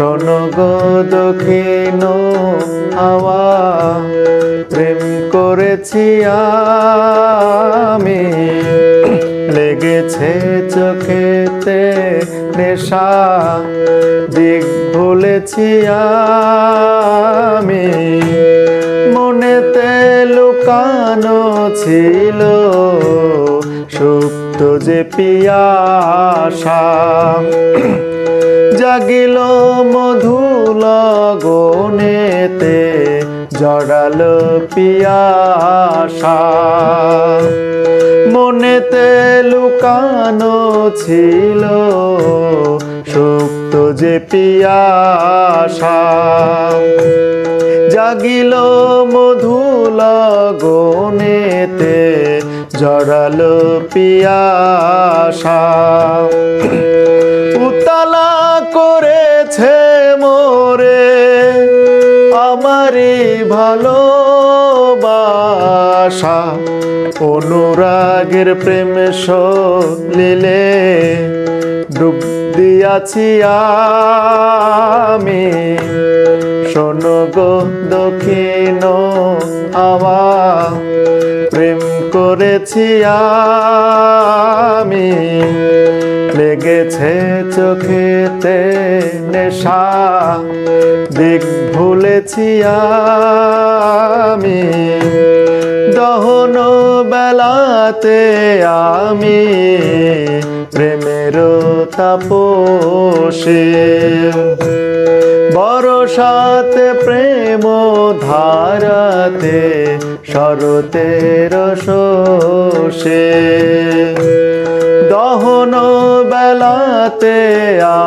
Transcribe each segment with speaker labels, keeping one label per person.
Speaker 1: শোনো গো দক্ষিণ হাওয়া, প্রেম করেছি আমি, লেগেছে চোখেতে নেশা, দিক ভুলেছি আমি। মনেতে লুকানো ছিল সুপ্ত যে পিয়াসা, জাগিল মধু লগনেতে জড়ালো পিয়াসা। মনেতে লুকানো ছিল সুপ্ত যে পিয়াসা, জাগিল মধু লগনেতে জড়ালো পিয়াসা। উতলা করেছে মোরে আমারই ভালোবাসা, অনুরাগের প্রেম সলিলে ডুব দিয়াছি আমি। শোনো গো দক্ষিণ হাওয়া, প্রেম করেছি আমি, লেগেছে চোখেতে নেশা, দিক ভুলেছি আমি। দহন বেলাতে আমি প্রেমের তাপসে, বরসাতে প্রেম ধারাতে শরতের শোষে। দহন বেলাতে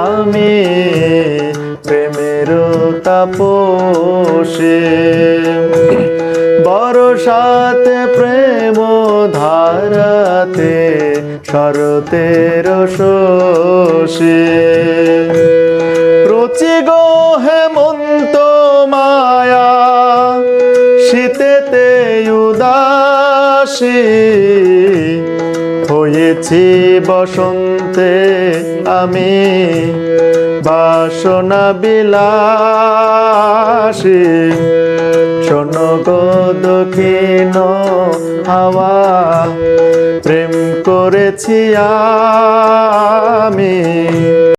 Speaker 1: আমি প্রেমের তাপসে, বরসাতে প্রেম ধারাতে শরতের শোষে। রুচি গো হেমন্ত মায়া, শীতেতে উদাসী, হয়েছি বসন্তে আমি বাসনা বিলাসী। শোনো গো দক্ষিণ হাওয়া, প্রেম করেছি আমি।